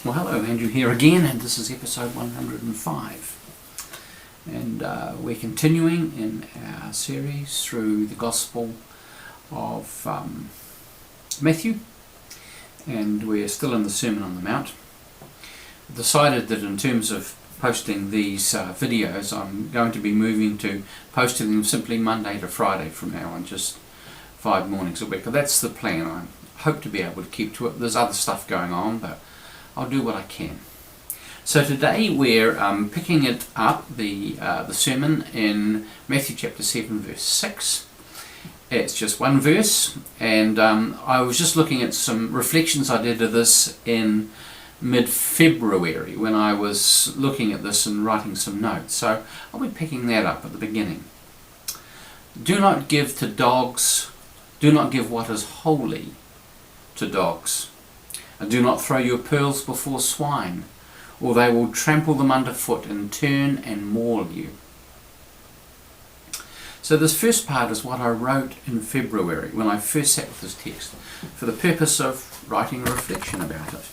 Well, hello, Andrew here again, and this is episode 105. And we're continuing in our series through the Gospel of Matthew, and we're still in the Sermon on the Mount. I've decided that in terms of posting these videos, I'm going to be moving to posting them simply Monday to Friday from now on, just 5 mornings a week. But that's the plan. I hope to be able to keep to it. There's other stuff going on, but I'll do what I can. So today we're picking it up, the sermon in Matthew chapter 7 verse 6. It's just one verse, and I was just looking at some reflections I did of this in mid-February when I was looking at this and writing some notes. So I'll be picking that up at the beginning. Do not give to dogs, do not give what is holy to dogs. And do not throw your pearls before swine, or they will trample them underfoot and turn and maul you. So this first part is what I wrote in February when I first sat with this text for the purpose of writing a reflection about it.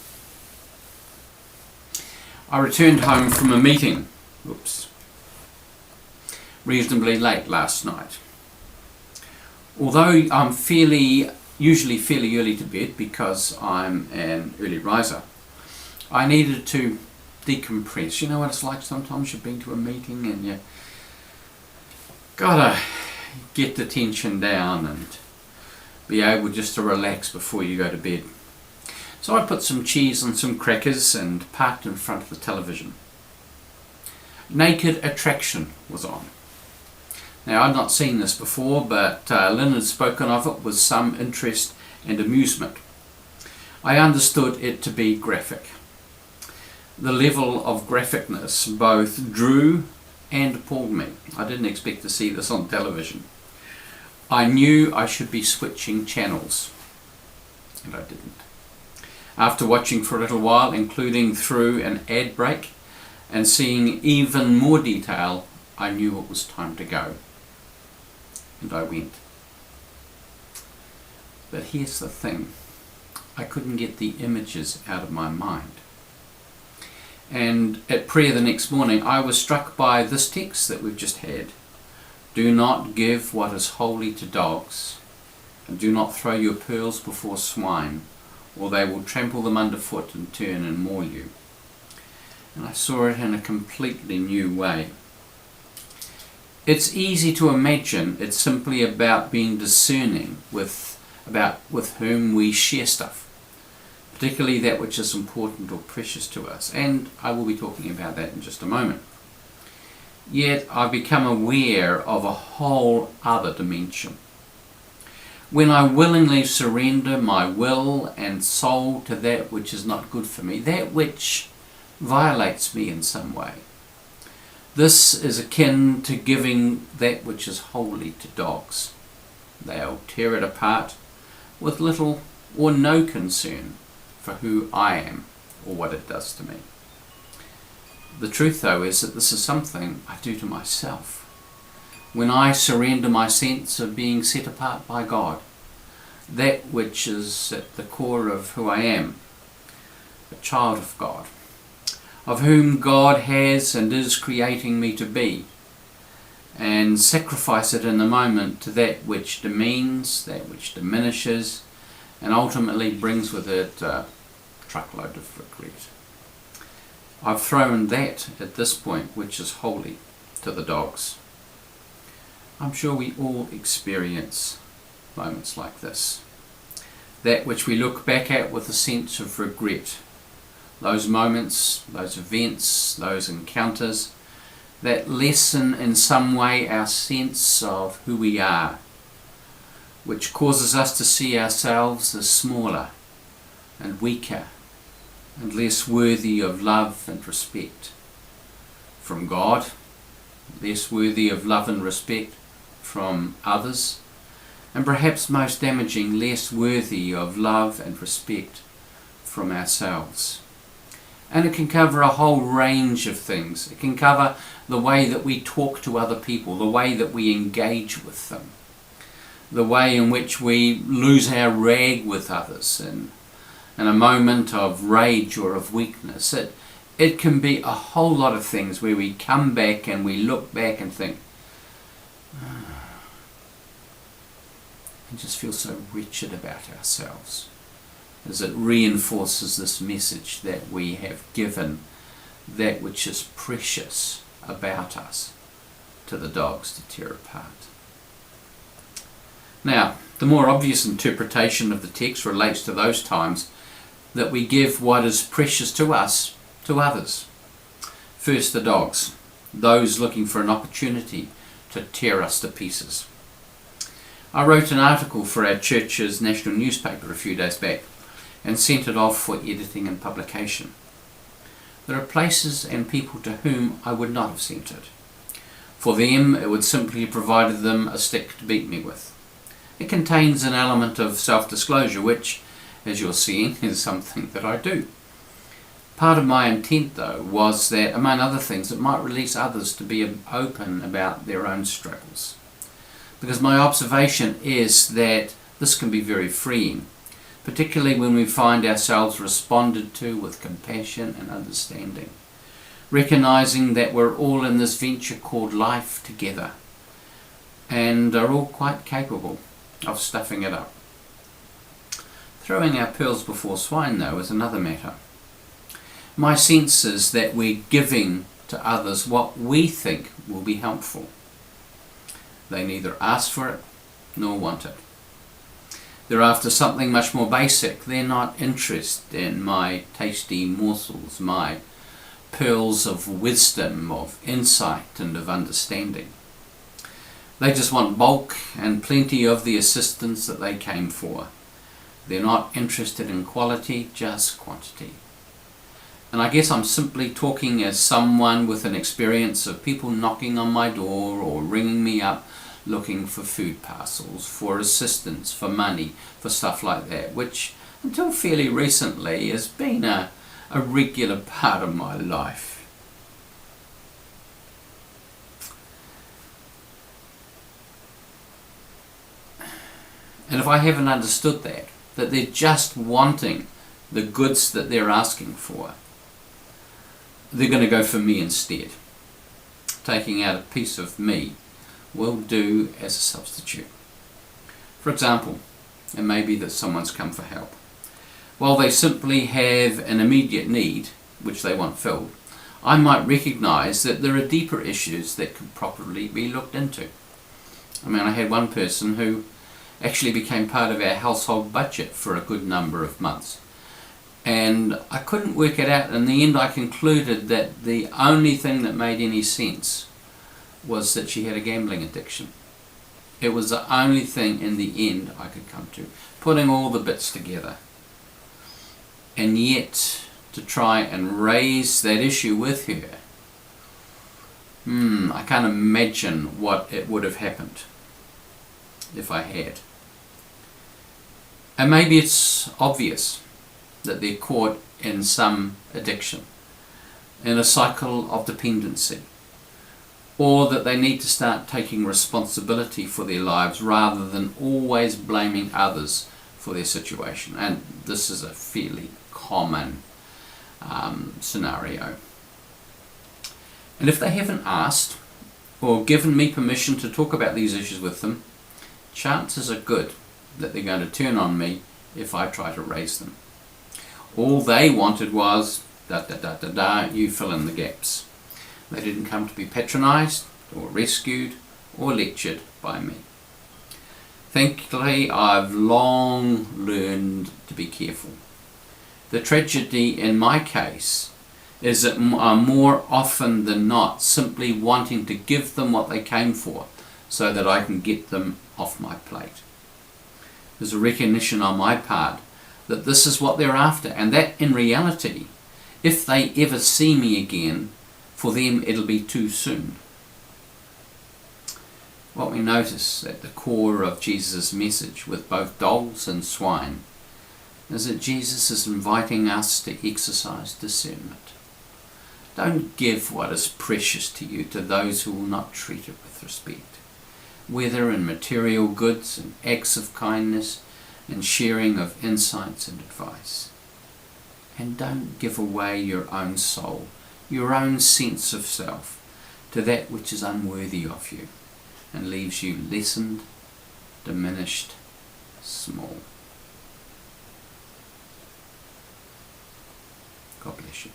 I returned home from a meeting, reasonably late last night. Although I'm usually fairly early to bed because I'm an early riser, I needed to decompress. You know what it's like sometimes you've been to a meeting and you gotta get the tension down and be able just to relax before you go to bed. So I put some cheese and some crackers and parked in front of the television. Naked Attraction was on. Now, I'd not seen this before, but Lynn had spoken of it with some interest and amusement. I understood it to be graphic. The level of graphicness both drew and appalled me. I didn't expect to see this on television. I knew I should be switching channels, and I didn't. After watching for a little while, including through an ad break, and seeing even more detail, I knew it was time to go. And I went. But here's the thing. I couldn't get the images out of my mind. And at prayer the next morning, I was struck by this text that we've just had. Do not give what is holy to dogs, and do not throw your pearls before swine, or they will trample them underfoot and turn and maul you. And I saw it in a completely new way. It's easy to imagine it's simply about being discerning with whom we share stuff, particularly that which is important or precious to us, and I will be talking about that in just a moment. Yet I've become aware of a whole other dimension. When I willingly surrender my will and soul to that which is not good for me, that which violates me in some way, this is akin to giving that which is holy to dogs. They'll tear it apart with little or no concern for who I am or what it does to me. The truth, though, is that this is something I do to myself. When I surrender my sense of being set apart by God, that which is at the core of who I am, a child of God, of whom God has and is creating me to be, and sacrifice it in the moment to that which demeans, that which diminishes, and ultimately brings with it a truckload of regret. I've thrown that at this point which is holy to the dogs. I'm sure we all experience moments like this. That which we look back at with a sense of regret. Those moments, those events, those encounters that lessen in some way our sense of who we are, which causes us to see ourselves as smaller and weaker and less worthy of love and respect from God, less worthy of love and respect from others, and perhaps most damaging, less worthy of love and respect from ourselves. And it can cover a whole range of things. It can cover the way that we talk to other people, the way that we engage with them, the way in which we lose our rag with others, and in a moment of rage or of weakness. It can be a whole lot of things where we come back and we look back and think, and just feel so wretched about ourselves, as it reinforces this message that we have given that which is precious about us to the dogs to tear apart. Now, the more obvious interpretation of the text relates to those times that we give what is precious to us to others. First, the dogs, those looking for an opportunity to tear us to pieces. I wrote an article for our church's national newspaper a few days back and sent it off for editing and publication. There are places and people to whom I would not have sent it. For them, it would simply have provided them a stick to beat me with. It contains an element of self-disclosure, which, as you're seeing, is something that I do. Part of my intent, though, was that, among other things, it might release others to be open about their own struggles. Because my observation is that this can be very freeing, particularly when we find ourselves responded to with compassion and understanding, recognizing that we're all in this venture called life together and are all quite capable of stuffing it up. Throwing our pearls before swine, though, is another matter. My sense is that we're giving to others what we think will be helpful. They neither ask for it nor want it. They're after something much more basic. They're not interested in my tasty morsels, my pearls of wisdom, of insight and of understanding. They just want bulk and plenty of the assistance that they came for. They're not interested in quality, just quantity. And I guess I'm simply talking as someone with an experience of people knocking on my door or ringing me up looking for food parcels, for assistance, for money, for stuff like that, which until fairly recently has been a regular part of my life. And if I haven't understood that they're just wanting the goods that they're asking for, they're going to go for me instead. Taking out a piece of me will do as a substitute. For example, it may be that someone's come for help. While they simply have an immediate need, which they want filled, I might recognise that there are deeper issues that could properly be looked into. I had one person who actually became part of our household budget for a good number of months. And I couldn't work it out. In the end, I concluded that the only thing that made any sense was that she had a gambling addiction. It was the only thing in the end I could come to, putting all the bits together. And yet, to try and raise that issue with her, I can't imagine what it would have happened if I had. And maybe it's obvious that they're caught in some addiction, in a cycle of dependency, or that they need to start taking responsibility for their lives rather than always blaming others for their situation. And this is a fairly common scenario. And if they haven't asked or given me permission to talk about these issues with them, chances are good that they're going to turn on me if I try to raise them. All they wanted was you fill in the gaps. They didn't come to be patronised or rescued or lectured by me. Thankfully, I've long learned to be careful. The tragedy in my case is that I'm more often than not simply wanting to give them what they came for so that I can get them off my plate. There's a recognition on my part that this is what they're after, and that in reality, if they ever see me again, for them it'll be too soon. What we notice at the core of Jesus' message with both dogs and swine is that Jesus is inviting us to exercise discernment. Don't give what is precious to you to those who will not treat it with respect, whether in material goods and acts of kindness and sharing of insights and advice. and don't give away your own soul, your own sense of self, to that which is unworthy of you and leaves you lessened, diminished, small. God bless you.